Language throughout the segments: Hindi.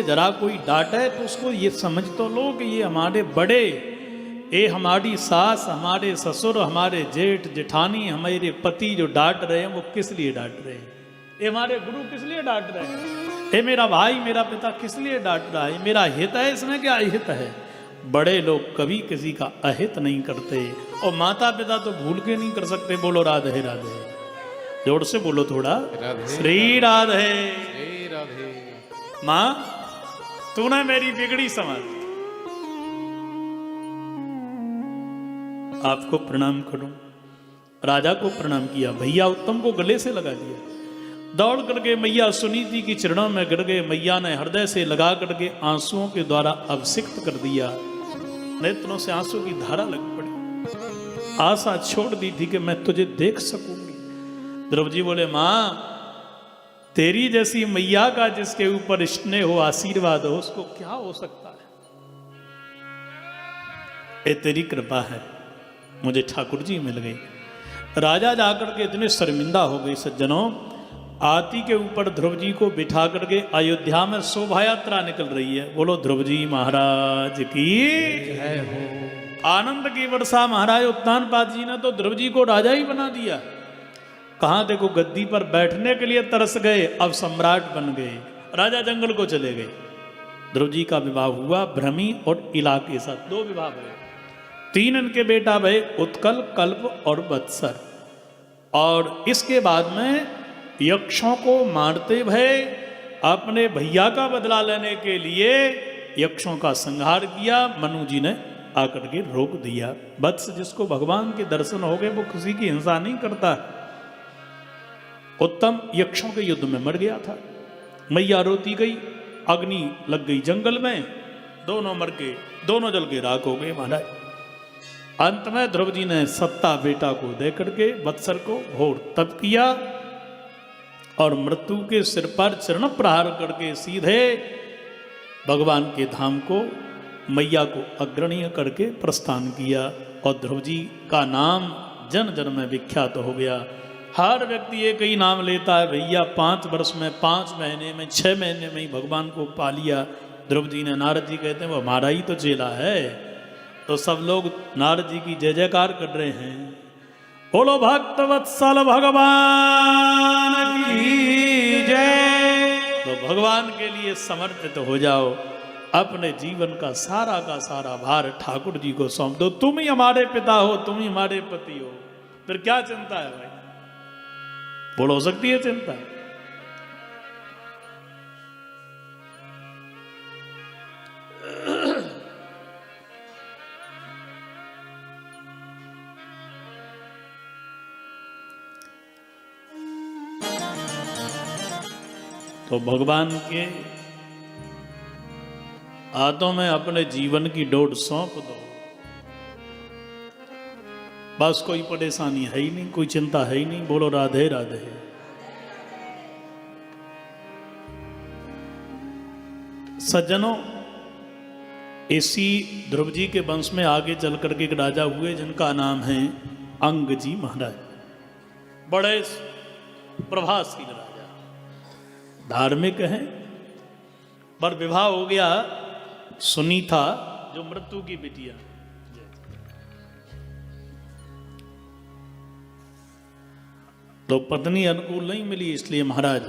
जरा कोई डांटे तो उसको ये समझ तो लो कि ये हमारे बड़े, ये हमारी सास, हमारे ससुर, हमारे जेठ जेठानी, हमारे पति जो डांट रहे हैं वो किस लिए डांट रहे हैं, ये हमारे गुरु किस लिए डांट रहे हैं, ये मेरा भाई मेरा पिता किस लिए डांट रहा है, मेरा हित है इसमें क्या अहित है। बड़े लोग कभी किसी का अहित नहीं करते, और माता पिता तो भूल के नहीं कर सकते। बोलो राधे राधे, जोर से बोलो थोड़ा, श्री राधे। श्री राधे। माँ तूने मेरी बिगड़ी समझ, आपको प्रणाम करूं। राजा को प्रणाम किया, भैया उत्तम को गले से लगा दिया, दौड़ करके मैया सुनीति की चरणों में गिर गए। मैया ने हृदय से लगा करके आंसुओं के द्वारा अभिषिक्त कर दिया, नेत्रों से आंसू की धारा लग पड़ी। आशा छोड़ दी थी कि मैं तुझे देख सकूंगी। द्रौपदी बोले, मां तेरी जैसी मैया का जिसके ऊपर स्नेह हो, आशीर्वाद हो, उसको क्या हो सकता है। ये तेरी कृपा है, मुझे ठाकुर जी मिल गई। राजा जाकर के इतने शर्मिंदा हो गए। सज्जनों, हाथी के ऊपर ध्रुव जी को बिठा करके अयोध्या में शोभा यात्रा निकल रही है। बोलो ध्रुव जी महाराज की जय हो। आनंद की वर्षा। महाराज उत्तानपाद जी ने तो ध्रुव जी को राजा ही बना दिया। कहाँ देखो गद्दी पर बैठने के लिए तरस गए, अब सम्राट बन गए। राजा जंगल को चले गए। ध्रुव जी का विवाह हुआ भ्रमी और इला के साथ, 2 विवाह हुए। 3 इनके बेटा भय, उत्कल, कल्प और वत्सर। और इसके बाद में यक्षों को मारते भय अपने भैया का बदला लेने के लिए यक्षों का संहार किया। मनु जी ने आकर के रोक दिया। वत्स जिसको भगवान के दर्शन हो गए वो किसी की हिंसा नहीं करता। उत्तम यक्षों के युद्ध में मर गया था। मैया रोती गई, अग्नि लग गई जंगल में, दोनों मर के, दोनों जल के राख हो गए। महाराज अंत में ध्रुव जी ने सत्ता बेटा को दे करके वत्सर को घोर तप किया और मृत्यु के सिर पर चरण प्रहार करके सीधे भगवान के धाम को, मैया को अग्रणीय करके प्रस्थान किया। और ध्रुव जी का नाम जन जन में विख्यात हो गया। हर व्यक्ति एक ही नाम लेता है। भैया 5 वर्ष में, 5 महीने में, 6 महीने में ही भगवान को पा लिया ध्रुव जी ने। नारद जी कहते हैं वो हमारा ही तो चेला है। तो सब लोग नारद जी की जय जयकार कर रहे हैं। बोलो भक्त वत्सल भगवान की जय। तो भगवान के लिए समर्पित हो जाओ, अपने जीवन का सारा भार ठाकुर जी को सौंप दो। तुम ही हमारे पिता हो, तुम ही हमारे पति हो, फिर क्या चिंता है भाई। बोलो, हो सकती है चिंता? तो भगवान के हाथों में अपने जीवन की डोर सौंप दो। बस कोई परेशानी है ही नहीं, कोई चिंता है ही नहीं। बोलो राधे राधे। सज्जनों, इसी ध्रुव जी के वंश में आगे चल करके एक राजा हुए जिनका नाम है अंग जी महाराज। बड़े प्रभावशील राजा, धार्मिक हैं। पर विवाह हो गया सुनीता, जो मृत्यु की बिटिया। तो पत्नी अनुकूल नहीं मिली, इसलिए महाराज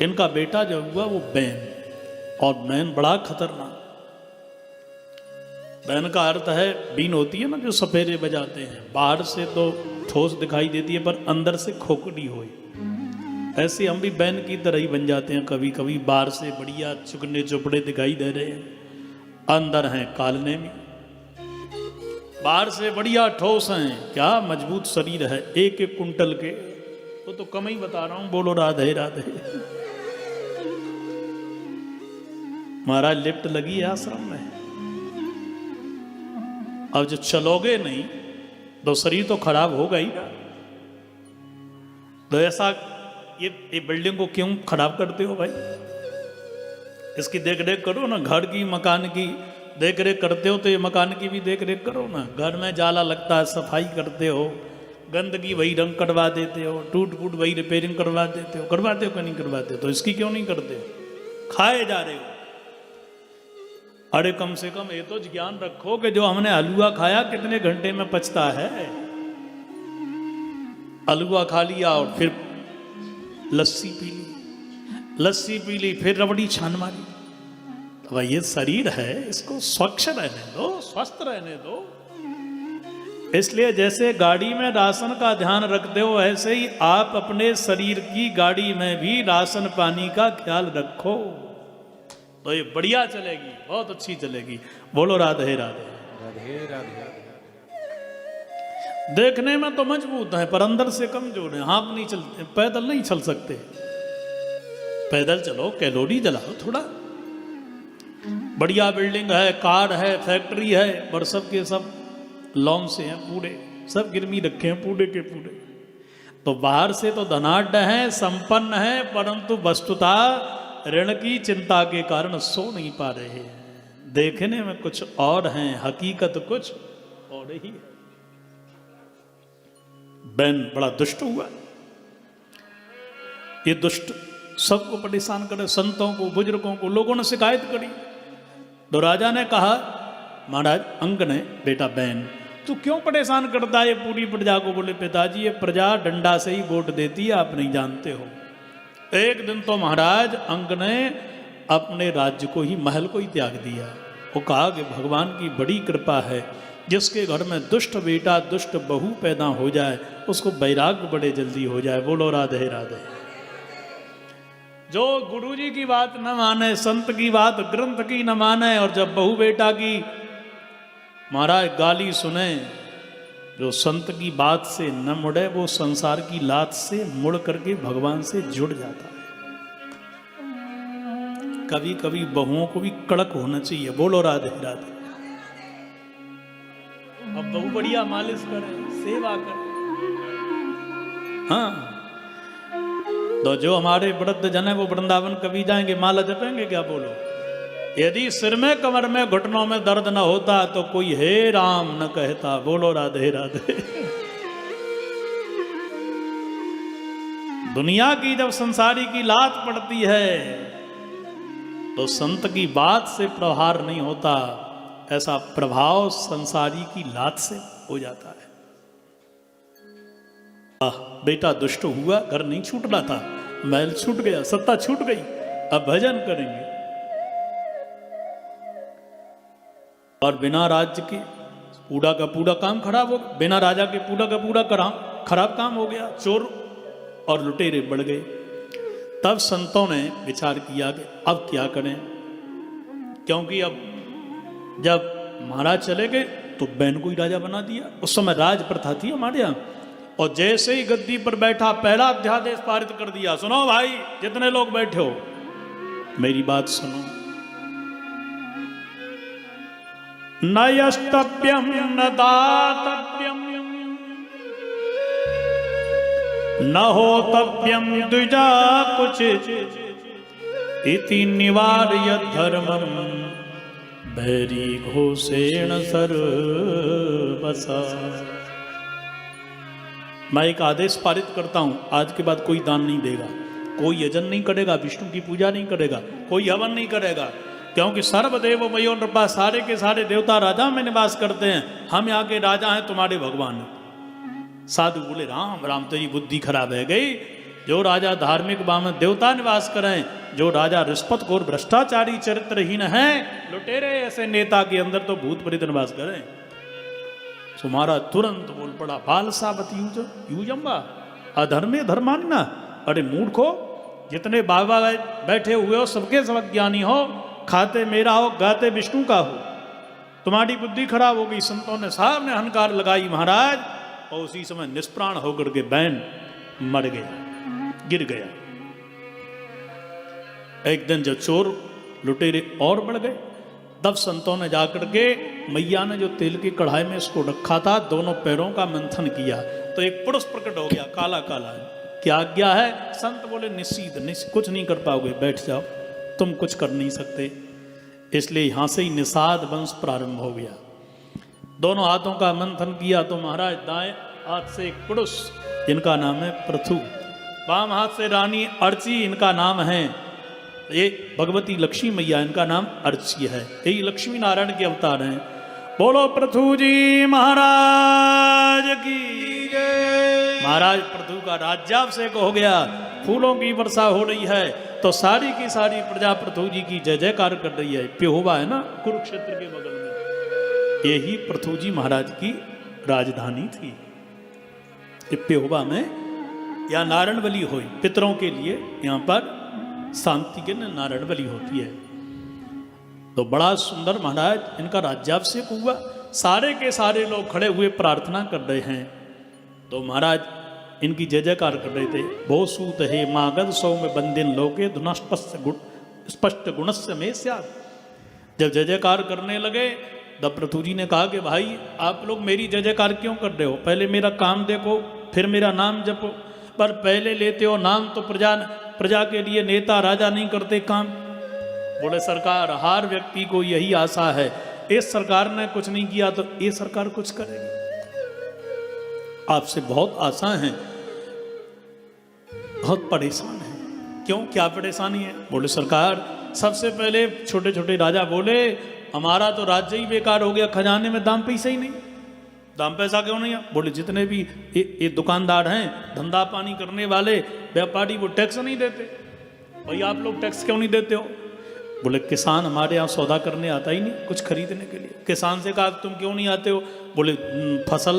इनका बेटा जो हुआ वो बैन, और बैन बड़ा खतरनाक। बैन का अर्थ है, बीन होती है ना जो सफेरे बजाते हैं, बाहर से तो ठोस दिखाई देती है पर अंदर से खोखली होई। ऐसे हम भी बैन की तरह ही बन जाते हैं कभी कभी। बाहर से बढ़िया चुकने चुपड़े दिखाई दे रहे हैं, अंदर हैं कालने में। बाहर से बढ़िया ठोस हैं, क्या मजबूत शरीर है, 1-1 कुंटल के। वो तो कम ही बता रहा हूं। बोलो राधे राधे। महाराज लिफ्ट लगी है आश्रम में, अब जो चलोगे नहीं तो शरीर तो खराब होगा ही ना। तो ऐसा ये बिल्डिंग को क्यों खराब करते हो भाई? इसकी देख रेख करो ना। घर की, मकान की देख रेख करते हो तो ये मकान की भी देख रेख करो ना। घर में जाला लगता है, सफाई करते हो, गंदगी वही रंग करवा देते हो, टूट फूट वही रिपेयरिंग करवा देते हो। करवाते हो कि नहीं करवाते हो? तो इसकी क्यों नहीं करते? खाए जा रहे हो। अरे कम से कम ये तो ज्ञान रखो कि जो हमने हलवा खाया कितने घंटे में पचता है। हलवा खा लिया और फिर लस्सी पी ली, लस्सी पी ली, फिर रबड़ी छान मारी। तो भाई ये शरीर है, इसको स्वच्छ रहने दो, स्वस्थ रहने दो। इसलिए जैसे गाड़ी में राशन का ध्यान रखते हो, ऐसे ही आप अपने शरीर की गाड़ी में भी राशन पानी का ख्याल रखो, तो ये बढ़िया चलेगी, बहुत अच्छी चलेगी। बोलो राधे राधे। राधे राधे। देखने में तो मजबूत है पर अंदर से कमजोर है, हाथ नहीं चलते, पैदल नहीं चल सकते। पैदल चलो, कैलोरी जलाओ थोड़ा। बढ़िया बिल्डिंग है, कार है, फैक्ट्री है, पर सब के सब लॉन से हैं, पूरे सब गिरवी रखे हैं पूरे के पूरे। तो बाहर से तो धनाढ्य है, संपन्न है, परंतु वस्तुतः ऋण की चिंता के कारण सो नहीं पा रहे हैं। देखने में कुछ और हैं, हकीकत कुछ और ही है। बैन बड़ा दुष्ट हुआ, ये दुष्ट सबको परेशान करे, संतों को, बुजुर्गों को। लोगों ने शिकायत करी तो राजा ने कहा, महाराज अंग ने, बेटा बैन तू क्यों परेशान करता है पूरी प्रजा को? बोले पिताजी ये प्रजा डंडा से ही वोट देती है, आप नहीं जानते हो। एक दिन तो महाराज अंग ने अपने राज्य को ही, महल को ही त्याग दिया। वो कहा कि भगवान की बड़ी कृपा है, जिसके घर में दुष्ट बेटा दुष्ट बहू पैदा हो जाए उसको वैराग्य बड़े जल्दी हो जाए। बोलो राधे राधे। जो गुरुजी की बात न माने, संत की बात, ग्रंथ की न माने, और जब बहू बेटा की महाराज गाली सुने, जो संत की बात से न मुड़े वो संसार की लात से मुड़ करके भगवान से जुड़ जाता है। कभी कभी बहुओं को भी कड़क होना चाहिए। बोलो राधे राधे। अब बहू बढ़िया मालिश करे, सेवा करे। हाँ, तो जो हमारे वृद्ध जन है वो वृंदावन कभी जाएंगे, माला जपेंगे क्या? बोलो। यदि सिर में कमर में घुटनों में दर्द न होता तो कोई हे राम न कहता। बोलो राधे राधे। दुनिया की जब संसारी की लात पड़ती है तो संत की बात से प्रहार नहीं होता, ऐसा प्रभाव संसारी की लात से हो जाता है। बेटा दुष्ट हुआ, घर नहीं छूट रहा था, महल छूट गया, सत्ता छूट गई, अब भजन करेंगे। और बिना राज्य के पूरा का पूरा काम खराब हो, बिना राजा के पूरा का पूरा खराब काम हो गया। चोर और लुटेरे बढ़ गए। तब संतों ने विचार किया कि अब क्या करें, क्योंकि अब जब महाराज चले गए तो बैन को ही राजा बना दिया। उस समय राज प्रथा थी हमारे यहाँ, और जैसे ही गद्दी पर बैठा पहला अध्यादेश पारित कर दिया, सुनो भाई जितने लोग बैठे हो मेरी बात सुनो। न यस्तव्यम न दातव्यम न होतव्यम द्विजा कुछ इति निवार्य धर्मम भैरी घोषेण सर्वसा। मैं एक आदेश पारित करता हूं, आज के बाद कोई दान नहीं देगा, कोई यजन नहीं करेगा, विष्णु की पूजा नहीं करेगा, कोई हवन नहीं करेगा, क्योंकि सर्वदेव मयो नृपा, सारे के सारे देवता राजा में निवास करते हैं। हम यहाँ के राजा हैं, तुम्हारे भगवान। साधु बोले राम राम तेरी बुद्धि खराब है गई। जो राजा धार्मिक बामन देवता निवास करें, जो राजा रिश्वतखोर भ्रष्टाचारी चरित्रहीन है, लुटेरे ऐसे नेता के अंदर तो भूत प्रेत निवास करें। तुम्हारा तुरंत बोल पड़ा बालसावती यूजम्बा अधर्मे धर्मान्ना। अरे मूर्खो, जितने बाबा बैठे हुए हो सबके सब ज्ञानी हो, खाते मेरा हो गाते विष्णु का हो, तुम्हारी बुद्धि खराब हो गई। संतों ने साहब ने हनकार लगाई महाराज, और उसी समय निष्प्राण होकर के बैन मर गया, गिर गया। एक दिन जब चोर लुटेरे और बढ़ गए, तब संतों ने जाकर के मैया ने जो तेल की कढ़ाई में इसको रखा था, दोनों पैरों का मंथन किया तो एक पुरुष प्रकट हो गया, काला काला। क्या आज्ञा है? संत बोले निश्चित कुछ नहीं कर पाओगे, बैठ जाओ, तुम कुछ कर नहीं सकते। इसलिए यहां से ही निषाद वंश प्रारंभ हो गया। दोनों हाथों का मंथन किया तो महाराज दाएं हाथ से एक पुरुष, जिनका नाम है पृथु, वाम हाथ से रानी अर्ची, इनका नाम है ये भगवती लक्ष्मी मैया, इनका नाम अर्ची है, यही लक्ष्मी नारायण के अवतार हैं। बोलो पृथु जी महाराज की जय। महाराज पृथु का राज्याभिषेक हो गया, फूलों की वर्षा हो रही है, तो सारी की सारी प्रजा पृथु जी की जय जयकार कर रही है। प्योहवा है ना कुरुक्षेत्र के बगल में, यही पृथु जी महाराज की राजधानी थी। प्योहवा में या नारायण बलि हुई पितरों के लिए, यहाँ पर शांति के नारायण बलि होती है। तो बड़ा सुंदर महाराज इनका राज्याभिषेक हुआ, सारे के सारे लोग खड़े हुए प्रार्थना कर रहे हैं। तो महाराज इनकी जय जयकार कर रहे थे। भो सूत हे मागध सौम्य बंदिन लोके स्पष्ट गुणस्य में स्यात्। जब जय जयकार करने लगे तब पृथु जी ने कहा कि भाई आप लोग मेरी जय जयकार क्यों कर रहे हो, पहले मेरा काम देखो फिर मेरा नाम जपो। पर पहले लेते हो नाम तो प्रजा के लिए नेता राजा नहीं करते काम। बोले सरकार हर व्यक्ति को यही आशा है, इस सरकार ने कुछ नहीं किया तो ये सरकार कुछ करेगी। आपसे बहुत आशा है, बहुत परेशान है। क्यों, क्या परेशानी है? बोले सरकार सबसे पहले छोटे छोटे राजा बोले हमारा तो राज्य ही बेकार हो गया, खजाने में दाम पैसा ही नहीं। दाम पैसा क्यों नहीं है? बोले जितने भी ये दुकानदार हैं, धंधा पानी करने वाले व्यापारी, वो टैक्स नहीं देते। भाई आप लोग टैक्स क्यों नहीं देते हो? बोले किसान हमारे यहाँ सौदा करने आता ही नहीं, कुछ खरीदने के लिए। किसान से कहा तुम क्यों नहीं आते हो? बोले फसल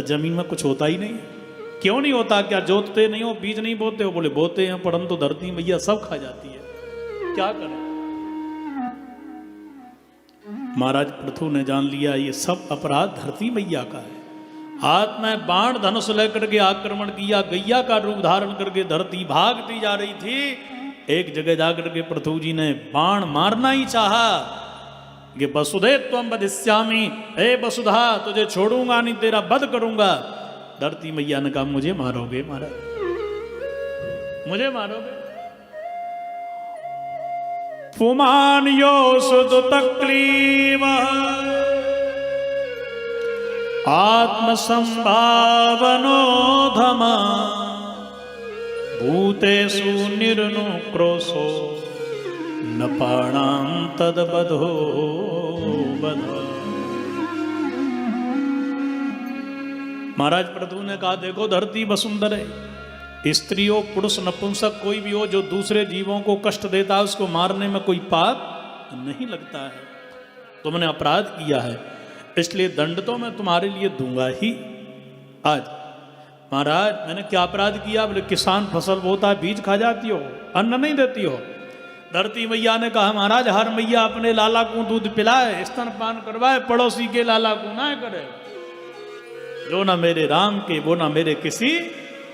जमीन में कुछ होता ही नहीं है। क्यों नहीं होता? क्या जोतते नहीं हो, बीज नहीं बोते हो? बोले बोते हैं परंतु धरती मैया सब खा जाती है, क्या करें? महाराज पृथु ने जान लिया ये सब अपराध धरती मैया का है। हाथ में बाण धनुष लेकर के आक्रमण किया, गैया का रूप धारण करके धरती भागती जा रही थी। एक जगह जाकर के पृथु जी ने बाण मारना ही चाहा कि वसुधे त्वं वधिष्यामि, हे वसुधा तुझे छोड़ूंगा नहीं, तेरा वध करूंगा। धरती मैया ने कहा मुझे मारोगे महाराज, मुझे मारोगे? पुमान यो सुदुतक्लीव आत्मसंभावनो धमा भूतेषु निर्नु क्रोशो न पाणां तद्बधो बध। महाराज पृथु ने कहा देखो धरती वसुंधर है, स्त्री हो पुरुष नपुंसक कोई भी हो जो दूसरे जीवों को कष्ट देता है उसको मारने में कोई पाप नहीं लगता है। तुमने अपराध किया है, इसलिए दंड तो मैं तुम्हारे लिए दूंगा ही। आज महाराज मैंने क्या अपराध किया? बोले किसान फसल बोता है, बीज खा जाती हो, अन्न नहीं देती हो। धरती मैया ने कहा महाराज हर मैया अपने लाला को दूध पिलाए, स्तनपान करवाए, पड़ोसी के लाला को ना करे। जो ना मेरे राम के वो ना मेरे किसी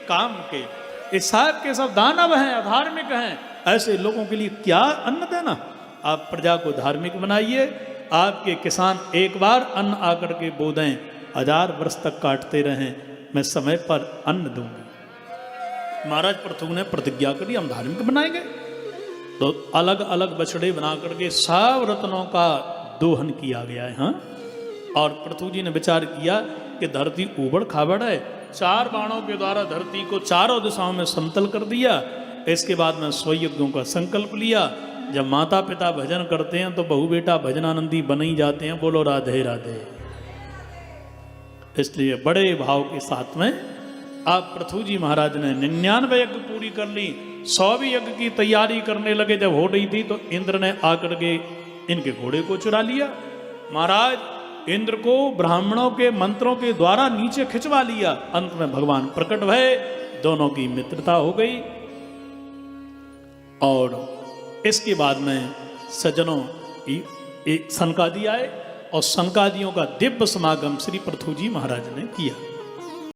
काम के। ये सब के सब दानव हैं, अधार्मिक हैं, ऐसे लोगों के लिए क्या अन्न देना? आप प्रजा को धार्मिक बनाइए। आपके किसान एक बार अन्न आकर के बो दें, 1000 वर्ष तक काटते रहें, मैं समय पर अन्न दूंगी। महाराज पृथु ने प्रतिज्ञा करी हम धार्मिक बनाएंगे। तो अलग अलग बछड़े बना करके सब रत्नों का दोहन किया गया है। हाँ, और पृथु जी ने विचार किया कि धरती ऊबड़ खाबड़ है, 4 बाणों के द्वारा धरती को चारों दिशाओं में समतल कर दिया। इसके बाद में 100 यज्ञों का संकल्प लिया। जब माता पिता भजन करते हैं तो बहु बेटा भजनानंदी बन ही जाते हैं। बोलो राधे राधे। इसलिए बड़े भाव के साथ में आप पृथु जी महाराज ने 99 यज्ञ पूरी कर ली। 100वीं यज्ञ की तैयारी करने लगे। जब हो रही थी तो इंद्र ने आकर के इनके घोड़े को चुरा लिया। महाराज इंद्र को ब्राह्मणों के मंत्रों के द्वारा नीचे खिंचवा लिया। अंत में भगवान प्रकट भये, दोनों की मित्रता हो गई। और इसके बाद में सज्जनों एक सनकादि आए और सनकादियों का दिव्य समागम श्री पृथु जी महाराज ने किया।